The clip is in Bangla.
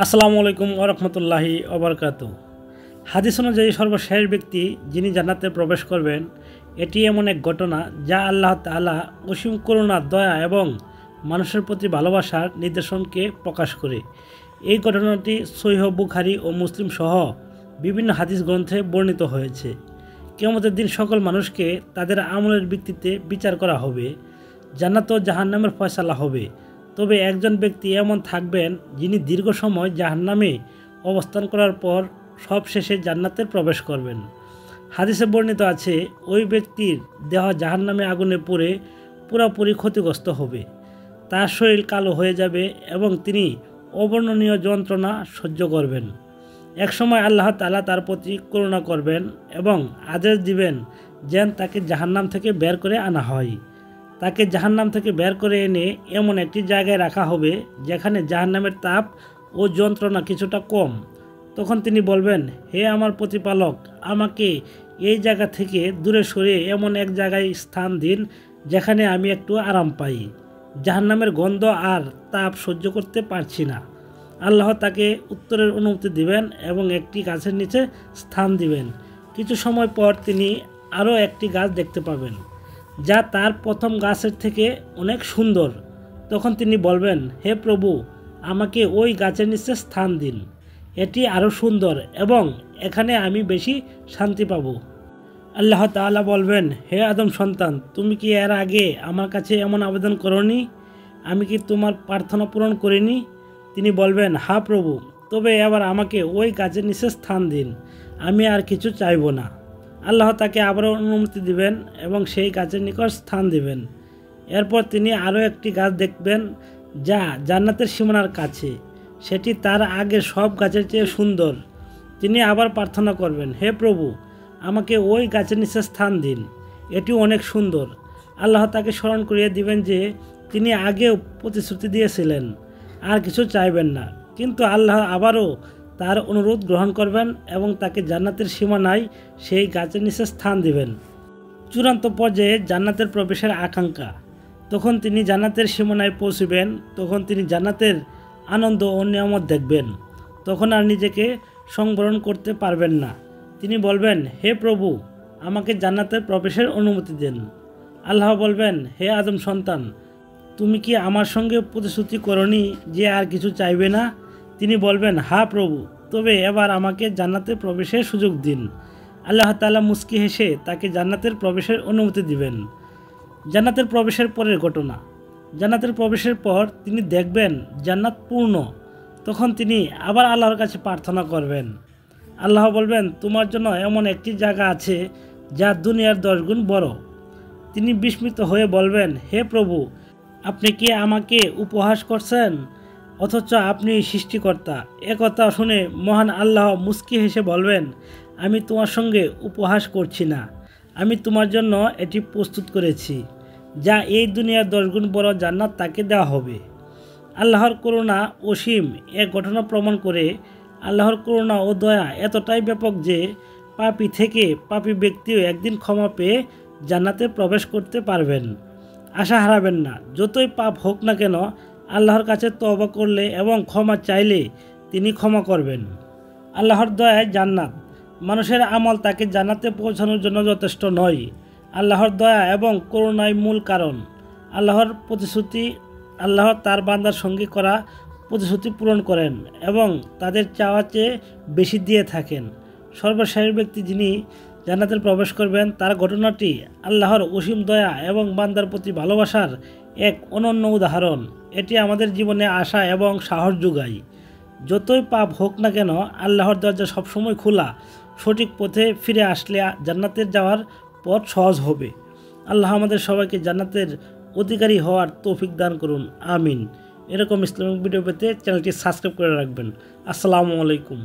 আসসালামু আলাইকুম ওয়া রাহমাতুল্লাহি ওয়া বারাকাতুহু। হাদিস অনুযায়ী সর্বশেষ ব্যক্তি যিনি জান্নাতে প্রবেশ করবেন, এটি এমন এক ঘটনা যা আল্লাহ তাআলা অসীম করুণা, দয়া এবং মানুষের প্রতি ভালোবাসার নিদর্শনকে প্রকাশ করে। এই ঘটনাটি সহিহ বুখারী ও মুসলিম সহ বিভিন্ন হাদিস গ্রন্থে বর্ণিত হয়েছে। কিয়ামতের দিন সকল মানুষকে তাদের আমলের ভিত্তিতে বিচার করা হবে, জান্নাত ও জাহান্নামের ফয়সালা হবে। তবে একজন ব্যক্তি এমন থাকবেন যিনি দীর্ঘ সময় জাহান্নামে অবস্থান করার পর সবশেষে জান্নাতে প্রবেশ করবেন। হাদিসে বর্ণিত আছে, ওই ব্যক্তির দেহ জাহান্নামে আগুনে পুড়ে পুরোপুরি ক্ষতিগ্রস্ত হবে, তার শরীর কালো হয়ে যাবে এবং তিনি অবর্ণনীয় যন্ত্রণা সহ্য করবেন। একসময় আল্লাহ তাআলা তার প্রতি করুণা করবেন এবং আদেশ দিবেন যেন তাকে জাহান্নাম থেকে বের করে আনা হয়। তাকে জাহান্নাম থেকে বের করে এনে এমন একটি জায়গায় রাখা হবে যেখানে জাহান্নামের তাপ ও যন্ত্রণা কিছুটা কম। তখন তিনি বলবেন, হে আমার প্রতিপালক, আমাকে এই জায়গা থেকে দূরে সরিয়ে এমন এক জায়গায় স্থান দিন যেখানে আমি একটু আরাম পাই। জাহান্নামের গন্ধ আর তাপ সহ্য করতে পারছি না। আল্লাহ তাকে উত্তরের অনুমতি দিবেন এবং একটি গাছের নিচে স্থান দিবেন। কিছু সময় পর তিনি আরও একটি গাছ দেখতে পাবেন যা তার প্রথম গাছের থেকে অনেক সুন্দর। তখন তিনি বলবেন, হে প্রভু, আমাকে ওই গাছের নিচে স্থান দিন, এটি আরও সুন্দর এবং এখানে আমি বেশি শান্তি পাব। আল্লাহ তাআলা বলবেন, হে আদম সন্তান, তুমি কি এর আগে আমার কাছে এমন আবেদন করনি? আমি কি তোমার প্রার্থনা পূরণ করিনি? তিনি বলবেন, হ্যাঁ প্রভু, তবে এবার আমাকে ওই গাছের নিচে স্থান দিন, আমি আর কিছু চাইব না। আল্লাহ তাকে আবারও অনুমতি দিবেন এবং সেই গাছের নিকট স্থান দিবেন। এরপর তিনি আরও একটি গাছ দেখবেন যা জান্নাতের সীমানার কাছে, সেটি তার আগের সব গাছের চেয়ে সুন্দর। তিনি আবার প্রার্থনা করবেন, হে প্রভু, আমাকে ওই গাছের নিচে স্থান দিন, এটি অনেক সুন্দর। আল্লাহ তাকে স্মরণ করিয়ে দিবেন যে তিনি আগেও প্রতিশ্রুতি দিয়েছিলেন আর কিছু চাইবেন না, কিন্তু আল্লাহ আবারও তার অনুরোধ গ্রহণ করবেন এবং তাকে জান্নাতের সীমানায় সেই গাছের নিচে স্থান দিবেন। চূড়ান্ত পর্যায়ে জান্নাতের প্রবেশের আকাঙ্ক্ষা। তখন তিনি জান্নাতের সীমানায় পৌঁছবেন, তখন তিনি জান্নাতের আনন্দ ও নিয়ামত দেখবেন। তখন আর নিজেকে সংবরণ করতে পারবেন না। তিনি বলবেন, হে প্রভু, আমাকে জান্নাতের প্রবেশের অনুমতি দেন। আল্লাহ বলবেন, হে আদম সন্তান, তুমি কি আমার সঙ্গে প্রতিশ্রুতি করনি যে আর কিছু চাইবে না? তিনি বলবেন, হ্যাঁ প্রভু, তবে এবার আমাকে জান্নাতে প্রবেশের সুযোগ দিন। আল্লাহ তাআলা মুস্কি হেসে তাকে জান্নাতের প্রবেশের অনুমতি দিবেন। জান্নাতের প্রবেশের পরের ঘটনা। জান্নাতের প্রবেশের পর তিনি দেখবেন জান্নাত পূর্ণ। তখন তিনি আবার আল্লাহর কাছে প্রার্থনা করবেন। আল্লাহ বলবেন, তোমার জন্য এমন একটি জায়গা আছে যা দুনিয়ার 10 গুণ বড়। তিনি বিস্মিত হয়ে বলবেন, হে প্রভু, আপনি কি আমাকে উপহাস করছেন? অথচ আপনি সৃষ্টিকর্তা। একথা শুনে মহান আল্লাহ মুস্কি হেসে বলবেন, আমি তোমার সঙ্গে উপহাস করছি না, আমি তোমার জন্য এটি প্রস্তুত করেছি যা এই দুনিয়ার 10 গুণ বড় জান্নাত তাকে দেওয়া হবে। আল্লাহর করুণা অসীম। এক ঘটনা প্রমাণ করে আল্লাহর করুণা ও দয়া এতটাই ব্যাপক যে পাপী থেকে পাপী ব্যক্তিও একদিন ক্ষমা পেয়ে জান্নাতে প্রবেশ করতে পারবেন। আশা হারাবেন না। যতই পাপ হোক না কেন, আল্লাহর কাছে তওবা করলে এবং ক্ষমা চাইলে তিনি ক্ষমা করবেন। আল্লাহর দয়ায় জান্নাত। মানুষের আমল তাকে জান্নাতে পৌঁছানোর জন্য যথেষ্ট নয়। আল্লাহর দয়া এবং করুণাই মূল কারণ। আল্লাহর প্রতিশ্রুতি। আল্লাহ তার বান্দার সঙ্গে করা প্রতিশ্রুতি পূরণ করেন এবং তাদের চাওয়া চেয়ে বেশি দিয়ে থাকেন। সর্বশেষ ব্যক্তি যিনি জান্নাতে প্রবেশ করবেন, তার ঘটনাটি আল্লাহর অসীম দয়া এবং বান্দার প্রতি ভালোবাসার এক অনন্য উদাহরণ। এটি আমাদের জীবনে আশা এবং সাহস যোগায়। যতই পাপ হোক না কেন, আল্লাহর দরজা সবসময় খোলা। সঠিক পথে ফিরে আসলে জান্নাতের যাওয়ার পথ সহজ হবে। আল্লাহ আমাদের সবাইকে জান্নাতের অধিকারী হওয়ার তৌফিক দান করুন, আমিন। এরকম ইসলামিক ভিডিও পেতে চ্যানেলটি সাবস্ক্রাইব করে রাখবেন। আসসালামু আলাইকুম।